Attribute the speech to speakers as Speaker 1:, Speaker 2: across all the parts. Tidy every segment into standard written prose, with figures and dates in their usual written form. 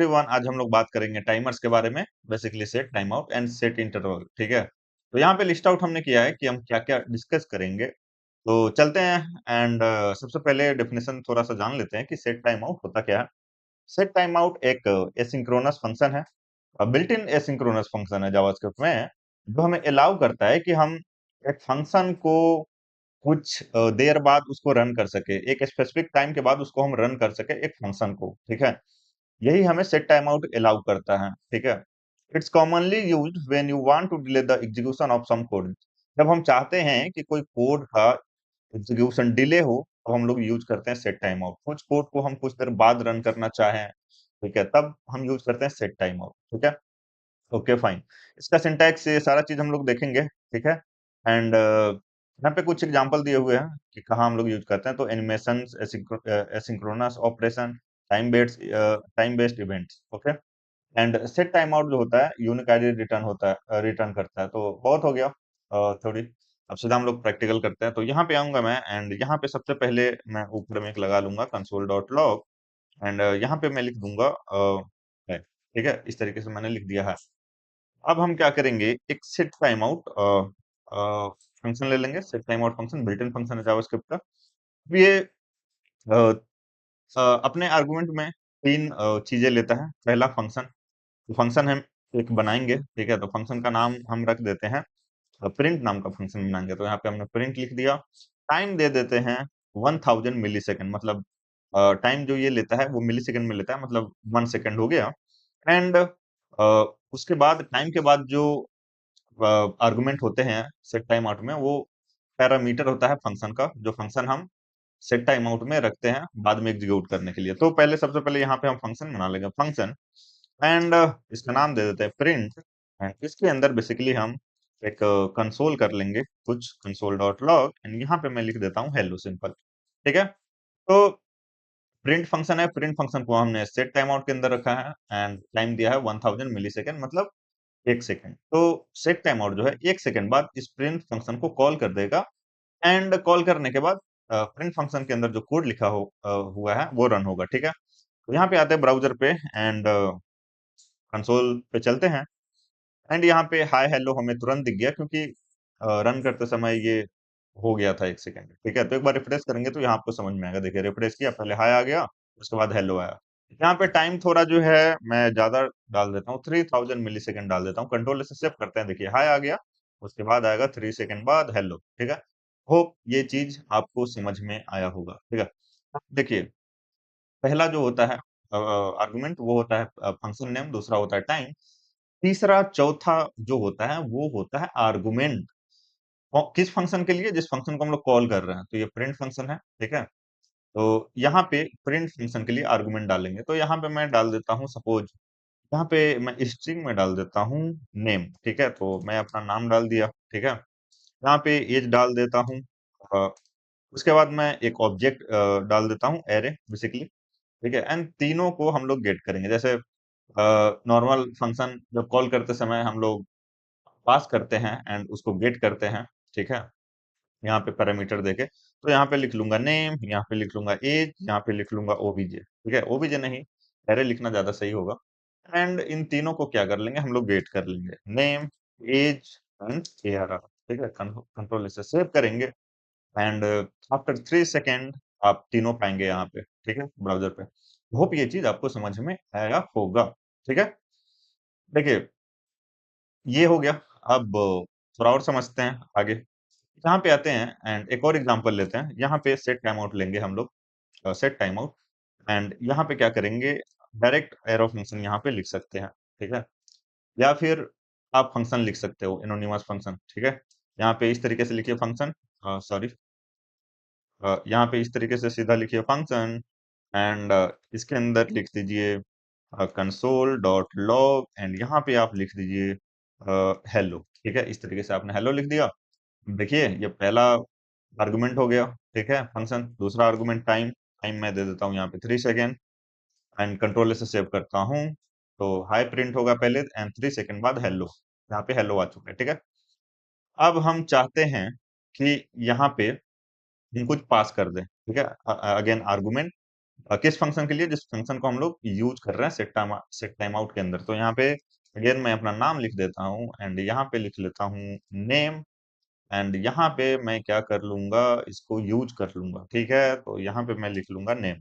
Speaker 1: Everyone, आज हम लोग बात करेंगे टाइमर्स के बारे में। Basically set time out and set interval. ठीक है, तो यहाँ पे लिस्ट आउट हमने किया है कि हम क्या क्या डिस्कस करेंगे। तो चलते हैं एंड सबसे पहले डेफिनेशन थोड़ा सा जान लेते हैं कि सेट टाइम आउट होता क्या है। सेट टाइम आउट एक एसिंक्रोनस फंक्शन है, बिल्ट इन एसिंक्रोनस फंक्शन है जावास्क्रिप्ट में, जो हमें अलाउ करता है कि हम एक फंक्शन को कुछ देर बाद उसको रन कर सके, एक स्पेसिफिक टाइम के बाद उसको हम रन कर सके एक फंक्शन को। ठीक है, यही हमें सेट टाइम आउट अलाउ करता है। ठीक है, it's commonly used when you want to delay the execution of some code. जब हम चाहते हैं कि कोई कोड का एग्जीक्यूशन डिले हो, तो हम लोग यूज करते हैं सेट टाइम आउट। कुछ कोड को हम कुछ देर बाद रन करना चाहें, ठीक है, तब हम यूज करते हैं सेट टाइम आउट। ठीक है, ओके फाइन। इसका सिंटैक्स, ये सारा चीज हम लोग देखेंगे। ठीक है, एंड यहाँ पे कुछ एग्जांपल दिए हुए हैं कि कहाँ हम लोग यूज करते हैं। तो animation, asynchronous operation, time based events. Okay, and set time out जो होता है यूनिक आईडी रिटर्न होता है, रिटर्न करता है। तो बहुत हो गया थोड़ी। अब सीधा हम लोग प्रैक्टिकल करते हैं। तो यहाँ पे आऊंगा मैं, एंड यहाँ पे सबसे पहले मैं ऊपर में एक लगा लूंगा कंसोल डॉट लॉग, एंड यहाँ पे मैं लिख दूंगा है। ठीक है, इस तरीके से मैंने लिख दिया है। अब हम क्या करेंगे, एक सेट टाइम आउट फंक्शन ले लेंगे। Set time out function built in function है जावास्क्रिप्ट का। अब ये अ, अपने आर्गुमेंट में तीन चीजें लेता है। पहला फंक्शन, तो फंक्शन हम एक बनाएंगे। ठीक है, तो फंक्शन का नाम हम रख देते हैं, प्रिंट नाम का फंक्शन बनाएंगे। तो यहाँ पे हमने प्रिंट लिख दिया। टाइम दे देते हैं 1000 मिली सेकेंड, मतलब टाइम जो ये लेता है वो मिली सेकेंड में लेता है, मतलब 1 सेकेंड हो गया। एंड उसके बाद टाइम के बाद जो आर्गुमेंट होते हैं सेट टाइम आउट में, वो पैरामीटर होता है फंक्शन का, जो फंक्शन हम सेट टाइम आउट में रखते हैं बाद में एग्जीक्यूट करने के लिए। तो पहले, सबसे पहले यहाँ पे हम फंक्शन बना लेंगे, फंक्शन, एंड इसका नाम दे देते हैं प्रिंट। एंड इसके अंदर बेसिकली हम एक कंसोल कर लेंगे, कुछ कंसोल डॉट लॉग, एंड यहाँ पे मैं लिख देता हूँ हेलो सिंपल। ठीक है, तो प्रिंट फंक्शन है, प्रिंट फंक्शन को हमने सेट टाइम आउट के अंदर रखा है, एंड टाइम दिया है 1000 मिली सेकेंड, मतलब 1 सेकेंड। तो सेट टाइम आउट जो है 1 सेकेंड बाद इस प्रिंट फंक्शन को कॉल कर देगा, एंड कॉल करने के बाद प्रिंट फंक्शन के अंदर जो कोड लिखा हुआ है वो रन होगा। ठीक है, तो यहाँ पे आते हैं ब्राउजर पे, एंड कंसोल पे चलते हैं, एंड यहाँ पे हाय हेलो हमें तुरंत दिख गया, क्योंकि रन करते समय ये हो गया था 1 सेकेंड। ठीक है, तो एक बार रिफ्रेश करेंगे तो यहाँ आपको समझ में आएगा। देखिए, रिफ्रेश किया, पहले हाय आ गया, उसके बाद हेलो आया। यहाँ पे टाइम थोड़ा जो है मैं ज्यादा डाल देता हूँ, 3000 मिली सेकेंड डाल देता हूँ। कंट्रोल से सेव करते हैं। देखिए, हाय आ गया, उसके बाद आएगा 3 सेकेंड बाद हेलो। ठीक है, होप ये चीज आपको समझ में आया होगा। ठीक है, अब देखिए, पहला जो होता है आर्गुमेंट, वो होता है फंक्शन नेम, दूसरा होता है टाइम, तीसरा चौथा जो होता है वो होता है आर्गुमेंट। किस फंक्शन के लिए, जिस फंक्शन को हम लोग कॉल कर रहे हैं। तो ये प्रिंट फंक्शन है। ठीक है, तो यहाँ पे प्रिंट फंक्शन के लिए आर्गुमेंट डालेंगे। तो यहाँ पे मैं डाल देता हूँ, सपोज यहाँ पे मैं स्ट्रिंग में डाल देता हूँ नेम। ठीक है, तो मैं अपना नाम डाल दिया। ठीक है, यहाँ पे एज डाल देता हूँ। अ, उसके बाद मैं एक ऑब्जेक्ट डाल देता हूँ, एरे बेसिकली। ठीक है, एंड तीनों को हम लोग गेट करेंगे। जैसे नॉर्मल फंक्शन जब कॉल करते समय हम लोग पास करते हैं एंड उसको गेट करते हैं। ठीक है, यहाँ पे पैरामीटर देके, तो यहाँ पे लिख लूंगा नेम, यहाँ पे लिख लूंगा एज, यहाँ पे लिख लूंगा ओबीजे। ठीक है, ओबीजे नहीं, एरे लिखना ज्यादा सही होगा। एंड इन तीनों को क्या कर लेंगे, हम लोग गेट कर लेंगे, नेम, एज एंड एआरआर। ठीक है, कंट्रोल से सेव करेंगे, एंड आफ्टर 3 सेकेंड आप तीनों पाएंगे यहाँ पे। ठीक है, ब्राउजर पे। होप ये चीज आपको समझ में आया होगा। ठीक है, देखिए, ये हो गया। अब थोड़ा और समझते हैं आगे। यहाँ पे आते हैं एंड एक और एग्जांपल लेते हैं। यहाँ पे सेट टाइम आउट लेंगे हम लोग, सेट टाइम आउट, एंड यहाँ पे क्या करेंगे, डायरेक्ट एरो फंक्शन यहाँ पे लिख सकते हैं। ठीक है, या फिर आप फंक्शन लिख सकते हो, एनोनिमस फंक्शन। ठीक है, यहाँ पे इस तरीके से लिखिए फंक्शन, सॉरी, यहाँ पे इस तरीके से सीधा लिखिए फंक्शन, एंड इसके अंदर लिख दीजिए कंसोल डॉट लॉग, एंड यहाँ पे आप लिख दीजिए हेलो। ठीक है, इस तरीके से आपने हेलो लिख दिया। देखिए, ये पहला आर्गुमेंट हो गया। ठीक है, फंक्शन। दूसरा आर्गुमेंट टाइम, टाइम मैं दे देता हूँ यहाँ पे 3 सेकेंड, एंड कंट्रोल से सेव करता हूँ। तो हाई प्रिंट होगा पहले, एंड 3 सेकेंड बाद हेलो। यहाँ पे हेलो आ चुका है। ठीक है, अब हम चाहते हैं कि यहाँ पे हम कुछ पास कर दें। ठीक है, अगेन आर्गुमेंट, किस फंक्शन के लिए? जिस फंक्शन को हम लोग यूज़ कर रहे हैं सेट टाइम आउट के अंदर। तो यहाँ पे अगेन मैं अपना नाम लिख देता हूँ एंड यहाँ पे लिख लेता हूँ नेम एंड यहाँ पे मैं क्या कर लूँगा, इसको यूज़ कर लूँगा, ठीक है? तो यहाँ पे मैं लिख लूँगा नेम।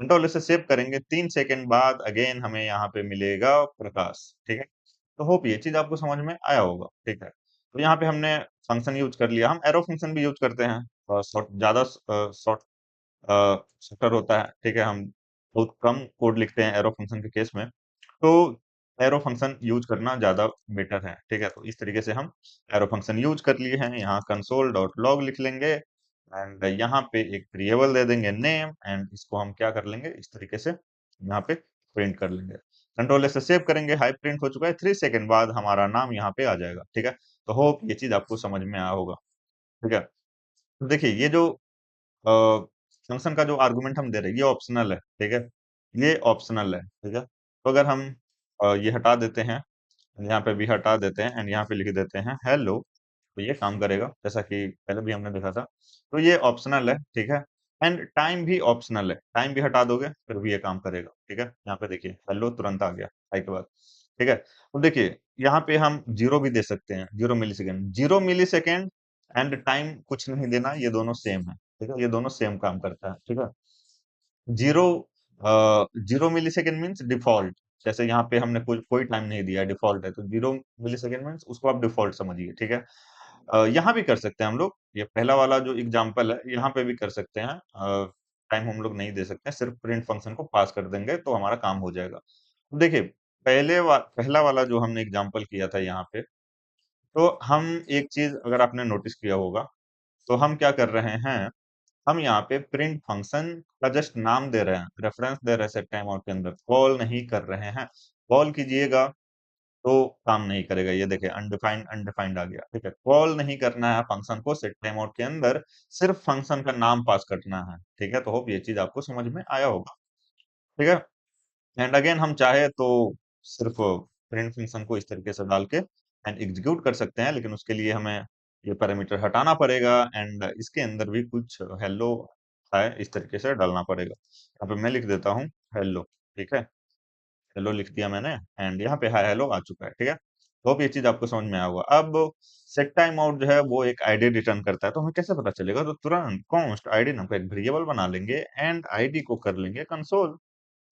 Speaker 1: कंट्रोल से सेव करेंगे, 3 सेकंड बाद अगेन हमें यहाँ पे मिलेगा प्रकाश, ठीक है? तो होप ये चीज़ आपको समझ में आया होगा, ठीक है? तो यहाँ पे हमने फंक्शन यूज़ कर लिया, हम एरो फंक्शन भी यूज़ करते हैं। शॉर्ट शटर होता है, ठीक है? हम बहुत कम कोड लिखते हैं एरो फंक्शन के केस में, तो एरो फंक्शन यूज़ करना ज़्यादा बेटर है, ठीक है? तो इस तरीके से हम एरो फंक्शन यूज़ कर लिए हैं, यहाँ console.log लिख लेंगे एंड यहाँ पे एक वेरिएबल दे देंगे नेम एंड इसको हम क्या कर लेंगे, इस तरीके से यहाँ पे प्रिंट कर लेंगे। कंट्रोल एस से सेव करेंगे, हाई प्रिंट हो चुका है, 3 सेकंड बाद हमारा नाम यहाँ पे आ जाएगा, ठीक है? तो होप ये चीज़ आपको समझ में आया होगा, ठीक है? तो देखिए ये जो फंक्शन का जो आर्गुमेंट हम दे रहे हैं ये ऑप्शनल है, ठीक है? ये ऑप्शनल है, ठीक है? तो अगर हम ये हटा देते हैं, यहाँ पे भी हटा देते हैं एंड यहाँ पे लिख देते हैं हेलो, तो ये काम करेगा जैसा कि पहले भी हमने देखा था। तो ये ऑप्शनल है, ठीक है? एंड टाइम भी ऑप्शनल है, टाइम भी हटा दोगे फिर भी ये काम करेगा, ठीक है? यहाँ पे देखिए हेलो तुरंत आ गया हाय के बाद, ठीक है? तो देखिए यहाँ पे हम 0 भी दे सकते हैं, 0 मिलीसेकंड, 0 मिलीसेकंड एंड टाइम कुछ नहीं देना, ये दोनों सेम है, ठीक है? ये दोनों सेम काम करता है, ठीक है? 0 0 मिलीसेकंड मीन्स डिफ़ॉल्ट, जैसे यहाँ पे हमने कोई टाइम नहीं दिया है, डिफ़ॉल्ट है, तो 0 मिलीसेकंड मीन्स उसको आप डिफ़ॉल्ट समझिए, ठीक है? यहाँ भी कर सकते हैं हम लोग, ये पहला वाला जो एग्ज़ाम्पल है, यहाँ पे भी कर सकते हैं। टाइम हम लोग नहीं दे सकते हैं, सिर्फ़ प्रिंट फ़ंक्शन को पास कर देंगे, तो हमारा काम हो जाएगा। देखिए, पहला वाला जो हमने एग्ज़ाम्पल किया था यहाँ पे, तो हम एक चीज़ अगर आपने नोटिस किया होगा, तो हम क्या कर रहे हैं, हम यहाँ पे प्रिंट फंक्शन का जस्ट नाम दे रहे हैं, रेफरेंस दे रहे हैं सेट टाइम आउट के अंदर, कॉल नहीं कर रहे हैं। कॉल कीजिएगा तो काम नहीं करेगा, ये देखिए अनडिफाइंड अनडिफाइंड आ गया, ठीक है? कॉल नहीं करना है फंक्शन को सेट टाइम आउट के अंदर, सिर्फ फंक्शन का नाम पास करना है, ठीक है? तो होप ये चीज़ आपको समझ में आया होगा, ठीक है? एंड अगेन हम चाहे तो सिर्फ प्रिंट फंक्शन को इस तरीके से डाल के एंड एग्जीक्यूट कर सकते हैं, लेकिन उसके लिए हमें ये पैरामीटर हटाना पड़ेगा एंड इसके अंदर भी कुछ हेलो है इस तरीके से डालना पड़ेगा। यहाँ पे मैं लिख देता हूँ हेलो, ठीक है? हेलो लिख दिया मैंने एंड यहाँ पे हाय हेलो आ चुका है, ठीक है? होप ये चीज़ आपको समझ में आया होगा। अब सेट टाइम आउट जो है वो एक आईडी रिटर्न करता है, तो हमें कैसे पता चलेगा? तो तुरंत कॉन्स्ट आईडी नाम का एक वेरिएबल बना लेंगे एंड आईडी को कर लेंगे कंसोल।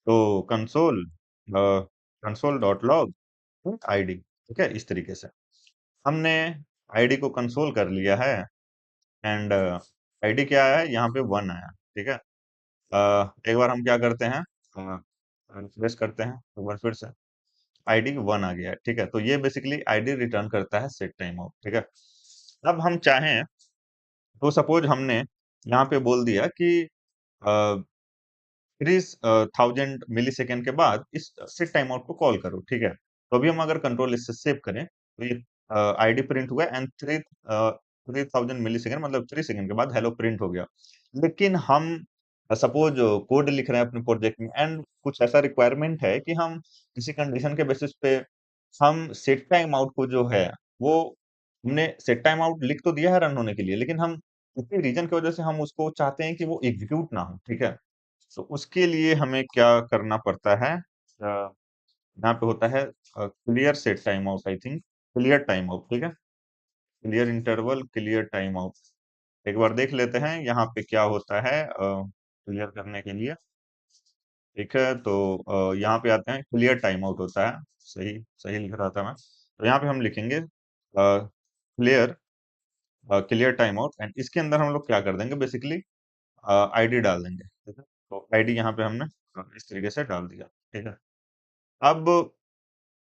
Speaker 1: तो कंसोल डॉट लॉग आईडी, ठीक है? इस तरीके से हमने आईडी को कंसोल कर लिया है एंड आईडी क्या आया है? यहाँ पे 1 आया, ठीक है? एक बार हम क्या करते हैं, रिफ्रेश करते हैं एक बार फिर से, आईडी 1 आ गया है, ठीक है? तो ये बेसिकली आईडी रिटर्न करता है सेट टाइम आउट, ठीक है? अब हम चाहें तो सपोज हमने यहाँ पे बोल दिया कि अ, 30,000 मिलीसेकंड के बाद इस सेट टाइम आउट को कॉल करो, ठीक है? तो अभी हम अगर कंट्रोल इससे सेव करें, तो ये आईडी प्रिंट हुआ एंड 3000 मिलीसेकंड मतलब 3 सेकंड के बाद हेलो प्रिंट हो गया। लेकिन हम सपोज कोड लिख रहे हैं अपने प्रोजेक्ट में एंड कुछ ऐसा रिक्वायरमेंट है कि हम किसी कंडीशन के बेसिस पे हम सेट टाइम आउट को जो है, वो हमने सेट टाइम आउट लिख तो दिया है रन होने के लिए, लेकिन हम किसी रीज़न की वजह से हम उसको चाहते हैं कि वो एग्ज़ीक्यूट ना हो, ठीक है? तो उसके लिए हमें क्या करना पड़ता है, यहाँ पे होता है clear set time out I think, clear time out, ठीक है? Clear interval, clear time out. एक बार देख लेते हैं यहाँ पे क्या होता है क्लियर करने के लिए, ठीक है? तो यहाँ पे आते हैं क्लियर टाइम आउट होता है, सही सही लिख रहा था मैं। तो यहाँ पे हम लिखेंगे clear clear time out and इसके अंदर हम लोग क्या कर देंगे बेसिकली आईडी डाल देंगे, ठीक है? तो आईडी यहाँ पे हमने इस तरीके से डाल दिया, ठीक है? अब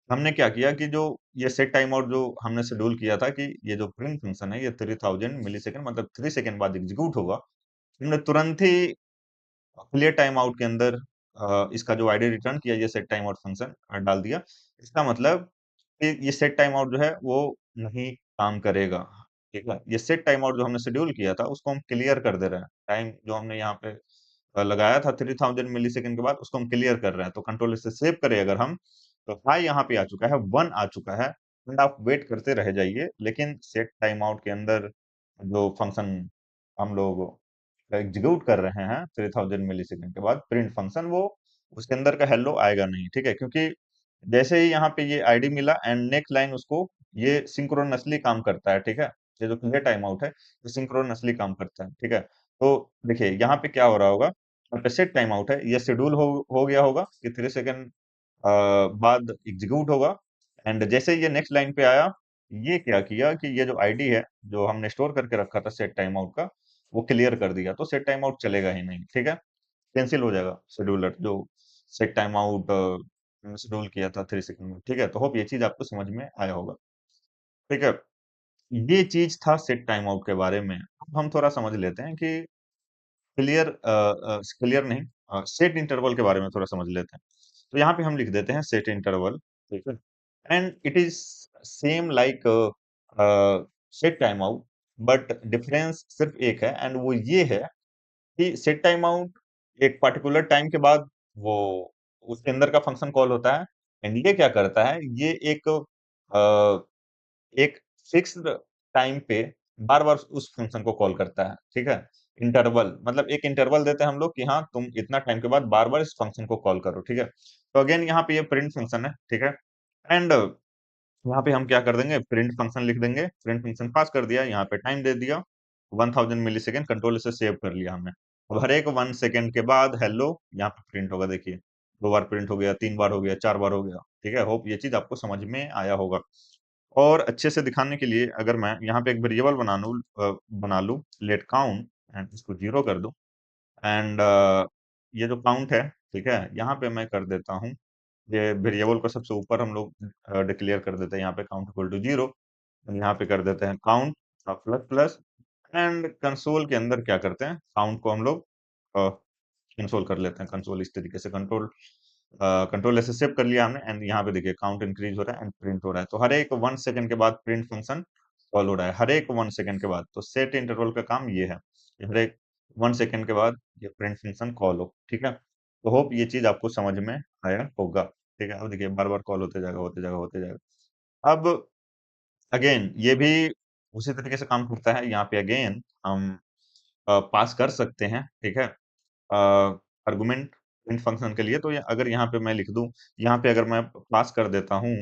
Speaker 1: हमने क्या किया कि जो ये सेट टाइम आउट जो हमने शेड्यूल किया था कि ये जो प्रिंट फंक्शन है ये 3000 मिलीसेकंड मतलब 3 सेकंड बाद एग्जीक्यूट होगा। हमने तुरंत ही क्लियर टाइम आउट के अंदर इसका जो आईडी रिटर्न किया ये सेट टाइम आउट फंक्शन डाल दिया। इसका मतलब कि ये सेट टाइम आउट जो है वो नहीं काम करेगा, ठीक है? ये सेट टाइम आउट जो हमने शेड्यूल किया था उसको हम क्लियर कर दे रहे हैं। टाइम जो हमने यहाँ पे लगाया था 3000 मिलीसेकंड के बाद उसको हम क्लियर कर रहे हैं। तो कंट्रोल इससे सेव करें अगर हम, तो हाई यहाँ पे आ चुका है, 1 आ चुका है एंड आप वेट करते रह जाइए। लेकिन सेट टाइम आउट के अंदर जो फंक्शन हम लोग एग्जीक्यूट कर रहे हैं 3000 मिली सेकेंड के बाद प्रिंट फंक्शन, वो उसके अंदर का हेलो आएगा नहीं, ठीक है, क्योंकि जैसे ही यहाँ पे ये आईडी मिला एंड नेक्स्ट लाइन उसको ये सिंक्रोनसली काम करता है, ठीक है। ये जो क्लियर टाइम आउट है ये सिंक्रोनसली काम करता है, ठीक है। तो देखिए यहाँ पे क्या हो रहा होगा, यहाँ पे सेट टाइम आउट है, ये शेड्यूल हो गया होगा कि 3 सेकेंड बाद एग्जीक्यूट होगा। एंड जैसे ही ये नेक्स्ट लाइन पे आया, ये क्या किया कि ये जो आईडी है जो हमने स्टोर करके रखा था सेट टाइम आउट का, वो क्लियर कर दिया, तो सेट टाइम आउट चलेगा ही नहीं, ठीक है, कैंसिल हो जाएगा शेड्यूलर जो सेट टाइम आउट शेड्यूल किया था 3 सेकंड में, ठीक है। तो होप ये चीज आपको समझ में आया होगा, ठीक है। ये चीज था सेट टाइम आउट के बारे में। अब हम थोड़ा समझ लेते हैं कि क्लियर नहीं, सेट इंटरवल के बारे में थोड़ा समझ लेते हैं। तो यहाँ पे हम लिख देते हैं सेट इंटरवल, ठीक है। And it is same like set time out, but difference सिर्फ एक है, एंड वो ये है कि सेट टाइम आउट एक पर्टिकुलर टाइम के बाद वो उसके अंदर का फंक्शन कॉल होता है। एंड ये क्या करता है, ये एक फिक्स्ड टाइम पे बार-बार उस फंक्शन को कॉल करता है, ठीक है? इंटरवल मतलब एक इंटरवल देते हैं हम लोग कि हाँ, तुम इतना टाइम के बाद बार-बार इस फंक्शन को कॉल करो, ठीक है? तो अगेन यहाँ पे ये प्रिंट फंक्शन है, ठीक है? एंड यहाँ पे हम क्या कर देंगे, प्रिंट फंक्शन लिख देंगे, प्रिंट फंक्शन पास कर दिया, यहाँ पे टाइम दे दिया 1000 मिलीसेकंड, कंट्रोल से सेव कर लिया हमने। अब हर एक 1 सेकंड के बाद हेलो यहाँ पे प्रिंट होगा, देखिए 2 बार प्रिंट हो गया, 3 बार हो गया, 4 बार हो गया, ठीक है? होप ये चीज़ आपको समझ में आया होगा। और अच्छे से दिखाने के लिए अगर मैं यहाँ पे एक वेरिएबल बना लूँ लेट काउंट एंड इसको 0 कर दूँ एंड ये जो काउंट है, ठीक है? यहाँ पे मैं कर देता हूँ, ये वेरिएबल को सबसे ऊपर हम लोग डिक्लेयर कर देते हैं यहाँ पे काउंट इक्वल टू 0, यहाँ पे कर देते हैं count plus plus and console के अंदर क्या करते हैं, काउंट को हम लोग कंसोल कर लेते हैं, कंसोल इस तरीके से कंट्रोल ऐसे सेव कर लिया हमने एंड यहाँ पे देखिए काउंट इंक्रीज हो रहा है एंड प्रिंट हो रहा है, तो हर एक 1 सेकंड के बाद प्रिंट फंक्शन कॉल हो रहा है, हर एक 1 सेकंड के बाद। तो सेट इंटरवल का काम ये है कि हर एक 1 सेकंड के बाद ये प्रिंट फंक्शन कॉल हो, ठीक है। तो होप ये चीज आपको समझ में आया होगा, ठीक है। अब देखिए बार बार कॉल होते जाएगा, होते जाएगा, होते जाएगा। अब अगेन ये भी उसी तरीके से काम करता है, यहाँ पे अगेन हम पास कर सकते हैं, ठीक है, आर्गुमेंट प्रिंट फंक्शन के लिए। तो अगर यहाँ पे मैं लिख दूं, यहाँ पे अगर मैं पास कर देता हूँ,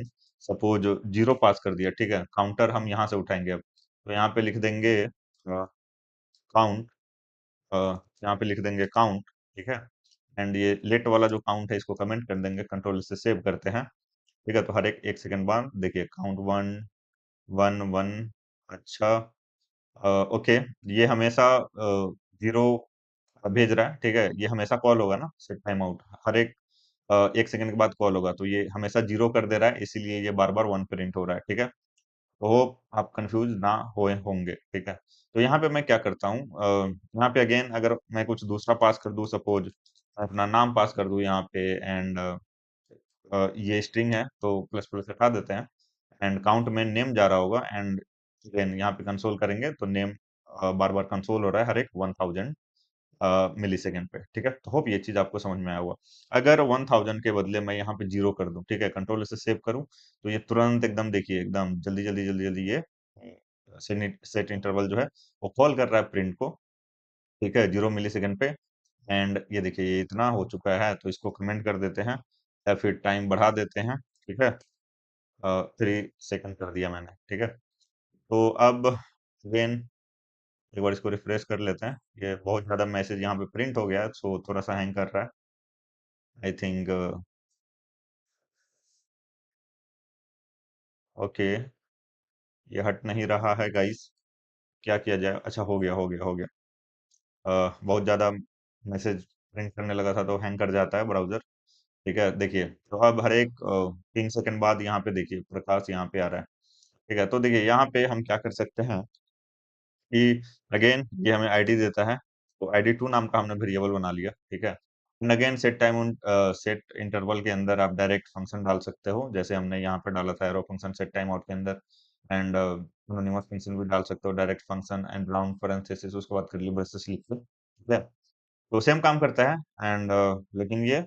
Speaker 1: सपोज 0 पास कर दिया, ठीक है, काउंटर हम यहाँ से उठाएंगे। अब तो यहाँ पे लिख देंगे काउंट, यहाँ पे लिख देंगे काउंट, ठीक है। एंड ये लेट वाला जो काउंट है इसको कमेंट कर देंगे, कंट्रोल से सेव करते हैं, ठीक है। तो हर एक 1 सेकंड बाद देखिए काउंट 1 1 1, अच्छा, ओके, ये हमेशा 0 भेज रहा है, ठीक है, ये हमेशा कॉल होगा ना सेट टाइम आउट, हर एक 1 सेकंड के बाद कॉल होगा, तो ये हमेशा 0 कर दे रहा है, इसीलिए ये बार बार 1 प्रिंट हो रहा है, ठीक है। तो होप आप कंफ्यूज ना हुए होंगे, ठीक है। तो यहाँ पे मैं क्या करता हूँ, यहाँ पे अगेन अगर मैं कुछ दूसरा पास कर दूं, सपोज अपना नाम पास कर दूं यहाँ पे एंड ये स्ट्रिंग है तो प्लस प्लस हटा देते हैं एंड काउंट में नेम जा रहा होगा एंड देन यहाँ पे कंसोल करेंगे तो नेम बार बार कंसोल हो रहा है हर एक 1000 मिलीसेकंड पे, ठीक है। तो होप ये चीज आपको समझ में आया होगा। अगर 1000 के बदले मैं यहाँ पे 0 कर दूं, ठीक है, कंट्रोल से सेव करूं, तो ये तुरंत एकदम देखिए एकदम जल्दी जल्दी जल्दी जल्दी ये सेट इंटरवल जो है वो कॉल कर रहा है प्रिंट को, ठीक है, 0 मिलीसेकंड पे। एंड ये देखिए ये इतना हो चुका है, तो इसको कमेंट कर देते हैं या फिर टाइम बढ़ा देते हैं, ठीक है, 3 सेकंड कर दिया मैंने, ठीक है। तो अब अगेन एक बार इसको रिफ्रेश कर लेते हैं, ये बहुत ज्यादा मैसेज यहाँ पे प्रिंट हो गया है, सो थोड़ा सा हैंग कर रहा है, आई थिंक। ओके, ये हट नहीं रहा है गाइस, क्या किया जाए, अच्छा हो गया हो गया हो गया। बहुत ज्यादा मैसेज प्रिंट करने लगा था तो हैंग कर जाता है ब्राउजर, ठीक है। देखिए तो अब हर एक 3 सेकंड बाद यहाँ पे देखिए प्रकाश यहाँ पे आ रहा है, ठीक है। तो देखिए यहाँ पे हम क्या कर सकते हैं कि अगेन ये हमें आईडी देता है, तो आईडी टू नाम का हमने वेरिएबल बना लिया, ठीक है। एंड अगेन सेट इंटरवल के अंदर आप डायरेक्ट फंक्शन डाल सकते हो, जैसे हमने यहाँ पे डाला था arrow function set time out के अंदर। एंड एनोनिमस फंक्शन भी डाल सकते हो, direct function and round parenthesis उसके बाद कर्ली ब्रेसेस लिख के, ठीक है। तो सेम काम करता है एंड लेकिन ये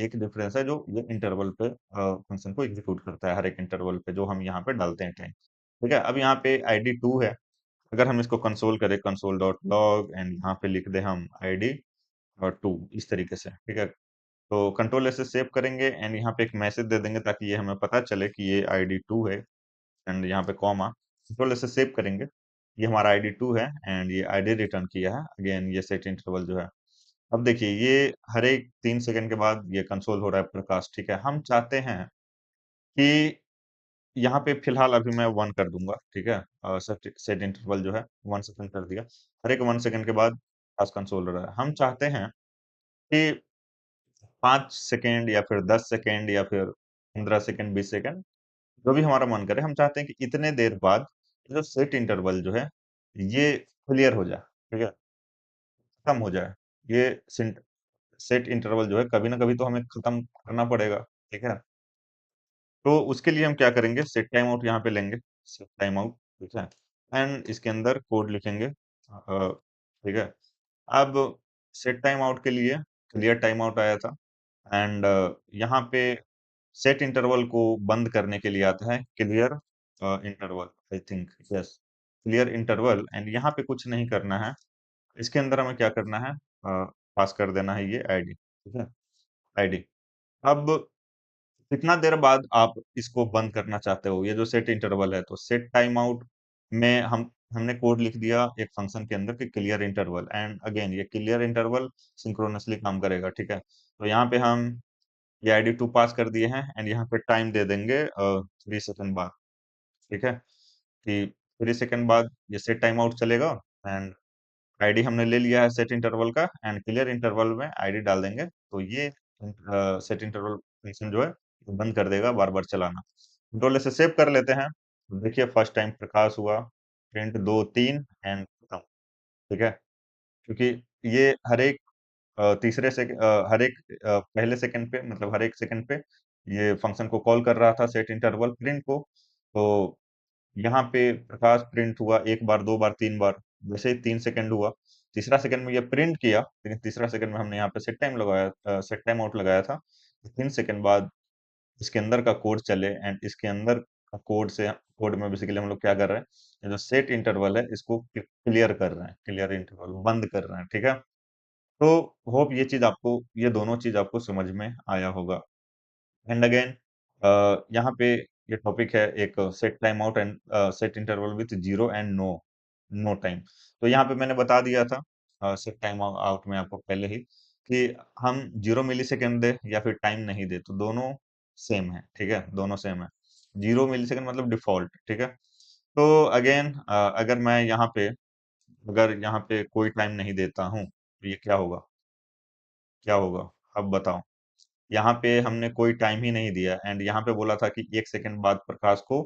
Speaker 1: एक डिफरेंस है, जो ये इंटरवल पे फंक्शन को एग्जीक्यूट करता है हर एक इंटरवल पे जो हम यहाँ पे डालते हैं टाइम, ठीक है। अब यहाँ पे आईडी टू है, अगर हम इसको कंसोल करें, कंसोल डॉट लॉग एंड यहाँ पे लिख दें हम आईडी और 2 इस तरीके से, ठीक है? तो कंट्रोल ऐसे सेव करेंगे एंड यहाँ पे एक मैसेज दे देंगे ताकि ये हमें पता चले कि ये आईडी 2 है एंड यहाँ पे कॉमा, कंट्रोल ऐसे सेव करेंगे। ये हमारा आईडी 2 है एंड ये आईडी रिटर्न किया है। अगेन ये सेट इंटरवल जो है। अब देखिए ये हर एक 3 सेकंड के बाद ये कंसोल हो रहा है प्रकाश, ठीक है? हम चाहते हैं कि यहाँ पे फिलहाल अभी मैं 1 कर दूँगा, ठीक है? सेट सेट इंटरवल जो है 1 सेकंड कर दिया। हर एक 1 सेकंड के बाद प्रकाश कंसोल हो रहा है। हम चाहते हैं कि 5 सेकंड या फिर 10 सेकंड या फिर 15 सेकंड, 20 सेकंड जो भी हमारा मन करे, हम चाहते हैं कि इतने देर बाद जो सेट इंटरवल जो है, ये क्लियर हो जाए, ठीक है? खत्म हो जाए। ये सिंट सेट इंटरवल जो है कभी न कभी तो हमें खत्म करना पड़ेगा, ठीक है? तो उसके लिए हम क्या करेंगे, सेट टाइम आउट यहाँ पे लेंगे, सेट टाइम आउट, ठीक है? एंड इसके अंदर कोड लिखेंगे ठीक है? अब सेट टाइम आउट के लिए क्लियर टाइम आउट आया था एंड यहाँ पे सेट इंटरवल को बंद करने के लिए आता है clear interval, I think yes, clear interval and यहाँ पे कुछ नहीं करना है। इसके अंदर हमें क्या करना है, पास कर देना है ये आईडी, ठीक है? आईडी। अब कितना देर बाद आप इसको बंद करना चाहते हो, ये जो सेट इंटरवल है, तो सेट टाइम आउट में हमने कोड लिख दिया एक फंक्शन के अंदर कि क्लियर इंटरवल एंड अगेन ये क्लियर इंटरवल सिंक्रोनसली काम करेगा, ठीक है? तो यहाँ पे हम ये आईडी 2 पास कर दिए हैं एंड यहाँ पे टाइम दे देंगे 3 सेकंड बाद, ठीक है? कि 3 सेकंड बाद ये सेट टाइम आउट चलेगा एंड आईडी हमने ले लिया है सेट इंटरवल का एंड क्लियर इंटरवल में आईडी डाल देंगे, तो ये सेट इंटरवल फंक्शन जो है, वो बंद कर देगा बार-बार चलाना। कंट्रोल से सेव कर लेते हैं। तो देखिए फर्स्ट टाइम प्रकाश हुआ, प्रिंट 2, 3 एंड खत्म, ठीक है? क्योंकि ये हर एक हर एक पहले सेकंड पे मतलब हर एक सेकंड पे ये फंक्शन को कॉल कर रहा था सेट इंटरवल प्रिंट को, तो यहाँ पे प्रकाश प्रिंट हुआ 1 बार, 2 बार, 3 बार, जैसे ही 3 सेकंड हुआ, तीसरा सेकंड में ये प्रिंट किया, लेकिन तीसरा सेकंड में हमने यहाँ पे सेट टाइम आउट लगाया था। 3 सेकंड बाद इसके अंदर का कोड चले एंड इसके अंदर का कोड में बेसिकली हम लोग क्या कर रहे हैं, ये जो सेट इंटरवल है इसको क्लियर कर रहे हैं, क्लियर इंटरवल बंद कर रहे हैं, ठीक है? तो होप ये दोनों चीज़ आपको समझ में आया होगा। एंड अगेन यहाँ पे ये टॉपिक है एक set time out and set interval with zero and no no time. तो यहाँ पे मैंने बता दिया था सेट टाइम आउट में आपको पहले ही कि हम 0 मिलीसेकंड दे या फिर टाइम नहीं दे तो दोनों सेम है, ठीक है? दोनों सेम है। 0 मिलीसेकंड मतलब डिफ़ॉल्ट, ठीक है? तो अगेन अगर यहाँ पे कोई टाइम नहीं देता हूँ, तो ये क्या होगा? क्या होगा? अब बताओ। यहाँ पे हमने कोई टाइम ही नहीं दिया एंड यहाँ पे बोला था कि 1 सेकंड बाद प्रकाश को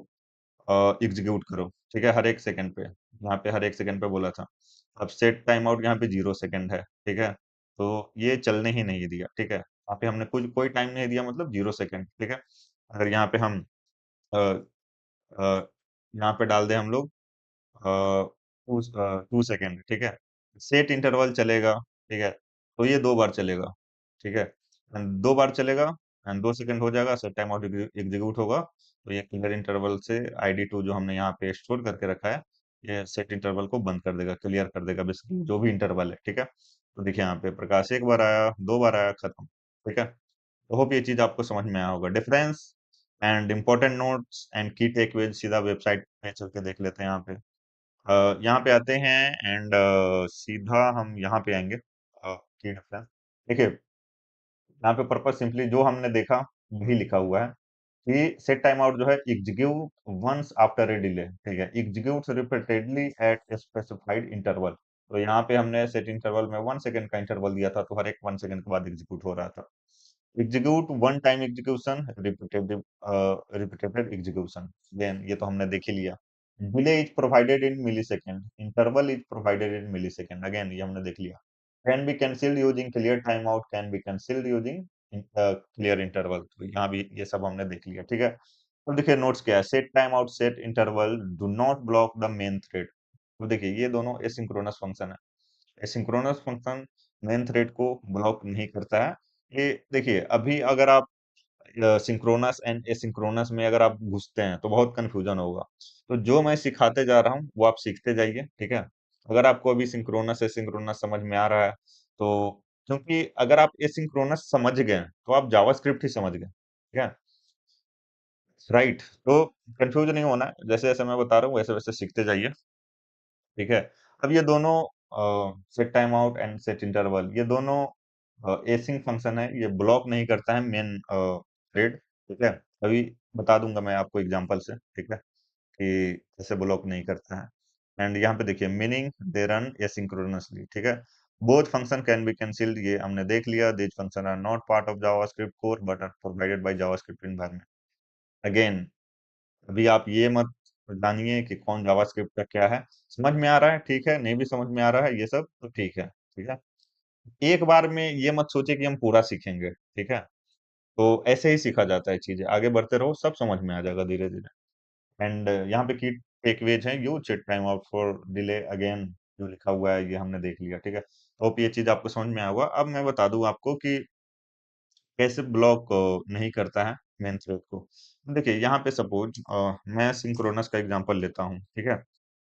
Speaker 1: एग्जीक्यूट करो, ठीक है? हर 1 सेकंड पे, यहाँ पे हर 1 सेकंड पे बोला था। अब सेट टाइम आउट यहाँ पे 0 सेकंड है, ठीक है? तो ये चलने ही नहीं दिया, ठीक है? यहाँ पे हमने कुछ कोई टाइम नहीं दिया मतलब 0 सेकंड, ठीक है? अगर यहाँ पे हम अ यहाँ पे डाल दें हम लोग 2 सेकंड, ठीक है? सेट इंटरवल चलेगा, ठीक है? तो ये 2 बार चलेगा, ठीक है? एंड 2 बार चलेगा एंड 2 सेकंड हो जाएगा, सेट टाइम आउट एग्जीक्यूट होगा, तो ये क्लियर इंटरवल से आईडी 2 जो हमने यहाँ पे स्टोर करके रखा है, ये सेट इंटरवल को बंद कर देगा, क्लियर कर देगा बेसिकली जो भी इंटरवल है, ठीक है? तो देखिए यहाँ पे प्रकाश 1 बार आया, 2 बार आया, खत्म, ठीक है? तो होप ये चीज़ आपको समझ में आया होगा। Difference and important notes and की टेकअवेज सीधा वेबसाइट पे चल के देख लेते हैं यहाँ पे। यहाँ पे आते हैं एंड सीधा हम यहाँ पे आएँगे की डिफरेंस। देखिए, यहाँ पे पर्पस सिंपली जो हमने देखा वही लिखा हुआ है कि सेट टाइम आउट जो है execute once after a delay, ठीक है? Executes repeatedly at a specified interval. तो यहाँ पे हमने सेट इंटरवल में 1 सेकंड का इंटरवल दिया था, तो हर एक 1 सेकंड के बाद एग्जीक्यूट हो रहा था। Execute one time execution repeated execution, then ये तो हमने देख ही लिया। Delay is provided in millisecond, interval is provided in millisecond, again ये हमने देख लिया। Can be cancelled using clear time out, can be cancelled using clear interval, तो यहाँ भी ये सब हमने देख लिया, ठीक है? अब देखिए नोट्स क्या है, set time out set interval do not block the main thread. तो देखिए ये दोनों एसिंक्रोनस फंक्शन है। एसिंक्रोनस फंक्शन मेन थ्रेड को ब्लॉक नहीं करता है। ये देखिए अभी अगर आप सिंक्रोनस एंड एसिंक्रोनस में अगर आप घुसते हैं तो बहुत कंफ्यूजन होगा। तो जो मैं सिखाते जा रहा हूँ वो आप सीखते जाइए, ठीक है। अगर आपको अभी सिंक्रोनस एसिंक्रोनस समझ में आ रहा है तो, क्योंकि अगर आप एसिंक्रोनस समझ गए तो आप जावास्क्रिप्ट ही समझ गए, ठीक है। राइट, तो कंफ्यूज नहीं होना है, जैसे जैसे मैं बता रहा हूँ वैसे वैसे सीखते जाइए, ठीक है। अब ये दोनों set time out and set interval, ये दोनों एसिंक फंक्शन है, ये ब्लॉक नहीं करता है मेन थ्रेड, ठीक है। अभी बता दूंगा मैं आपको एग्जांपल से, ठीक है, कि कैसे ब्लॉक नहीं करता है। एंड यहाँ पे देखिए मीनिंग दे रन एसिंक्रोनसली, ठीक है। Both function can be cancelled, ये हमने देख लिया। These function are not part of JavaScript core but are provided by JavaScript environment. Again, अभी आप ये मत जानिए कि कौन जावास्क्रिप्ट का क्या है। समझ में आ रहा है, ठीक है, नहीं भी समझ में आ रहा है ये सब तो ठीक है, ठीक है। एक बार में ये मत सोचिए कि हम पूरा सीखेंगे, ठीक है। तो ऐसे ही सीखा जाता है चीजें, आगे बढ़ते रहो सब समझ में आ जाएगा धीरे धीरे। एंड यहाँ पे की टेकअवेज है, use set time out for delay again, जो लिखा हुआ है ये हमने देख लिया, ठीक है। होप ये चीज आपको समझ में आया होगा। अब मैं बता दूं आपको कि कैसे ब्लॉक नहीं करता है मेन थ्रेड को। देखिए यहाँ पे सपोज मैं सिंक्रोनस का एग्जांपल लेता हूँ, ठीक है।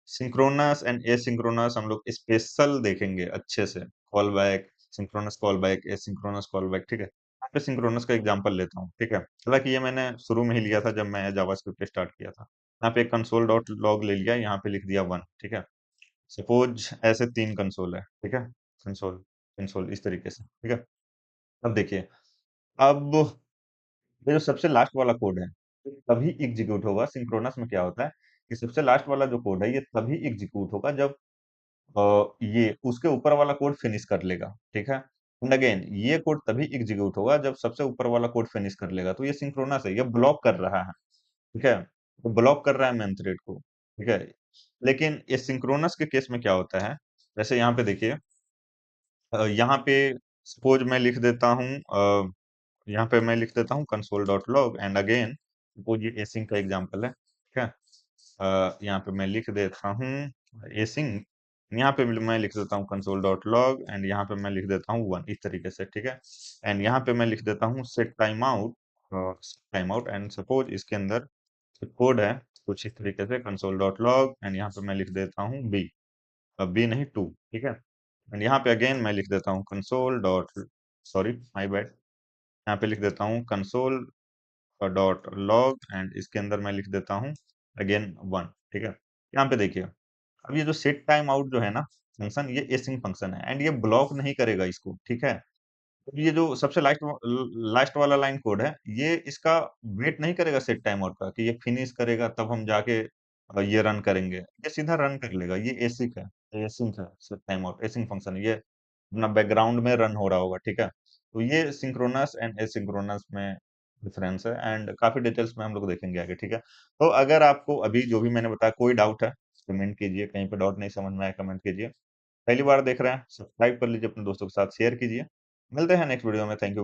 Speaker 1: सिंक्रोनस एंड एसिंक्रोनस हम लोग स्पेशल देखेंगे अच्छे से, call back, synchronous call back, asynchronous call back, ठीक है। यहाँ पे सिंक्रोनस का एग्जांपल लेता हूँ, ठीक है। हालांकि ये मैंने शुरू में ही लिया था जब मैं जावास्क्रिप्ट स्टार्ट किया था। यहाँ पे कंसोल डॉट लॉग ले लिया, यहाँ पे लिख दिया 1, ठीक है। सपोज ऐसे 3 कंसोल है, ठीक है। कंसोल, कंसोल इस तरीके से, ठीक है। अब देखिए, अब ये जो सबसे लास्ट वाला कोड है, ये तभी एग्जीक्यूट होगा। सिंक्रोनस में क्या होता है कि सबसे लास्ट वाला जो कोड है ये तभी एग्जीक्यूट होगा जब ये उसके ऊपर वाला कोड फिनिश कर लेगा, ठीक है। एंड अगेन ये कोड तभी एग्जीक्यूट होगा जब सबसे ऊपर वाला कोड फिनिश कर लेगा। तो ये सिंक्रोनस है, ये ब्लॉक कर रहा है, ठीक है। तो ब्लॉक कर रहा है मेन थ्रेड को, ठीक है। लेकिन ये सिंक्रोनस के केस में क्या होता है, जैसे यहाँ पे देखिए, यहाँ पे सपोज मैं लिख देता हूँ, यहाँ पे मैं लिख देता हूँ console dot log and again suppose ये एसिंक का एग्जांपल है, ठीक है। यहाँ पे मैं लिख देता हूँ एसिंक, यहाँ पे मैं लिख देता हूँ कंसोल डॉट लॉग एंड यहाँ पे मैं लिख देता हूँ 1 इस तरीके से, ठीक है। एंड यहाँ पे मैं लिख देता हूँ set time out and suppose इसके अंदर कोड है कुछ इस तरीके से, कंसोल डॉट लॉग एंड यहाँ पे मैं लिख देता हूँ बी, बी नहीं 2, ठीक है। एंड यहाँ पे अगेन मैं लिख देता हूँ console dot, sorry my bad, यहाँ पे लिख देता हूँ कंसोल डॉट लॉग एंड इसके अंदर मैं लिख देता हूँ अगेन 1, ठीक है। यहाँ पे देखिए, अब ये जो सेट टाइम आउट जो है ना फंक्शन, ये एसिंक फंक्शन है एंड ये ब्लॉक नहीं करेगा इसको, ठीक है। तो ये जो सबसे लास्ट लास्ट वाला लाइन कोड है, ये इसका वेट नहीं करेगा सेट टाइम आउट का कि ये फिनिश करेगा तब हम जाके ये रन करेंगे। ये सीधा रन कर लेगा, ये एसिक है, एसिंक है, set time out async function, ये अपना बैकग्राउंड में रन हो रहा होगा, ठीक है। तो ये सिंक्रोनस एंड एसिंक्रोनस में डिफरेंस है एंड काफी डिटेल्स में हम लोग देखेंगे आगे, ठीक है। तो अगर आपको अभी जो भी मैंने बताया कोई डाउट है कमेंट कीजिए, कहीं पे डाउट नहीं समझ में आया कमेंट कीजिए। पहली बार देख रहे हैं सब्सक्राइब कर लीजिए, अपने दोस्तों के साथ शेयर कीजिए। मिलते हैं नेक्स्ट वीडियो में, थैंक यू।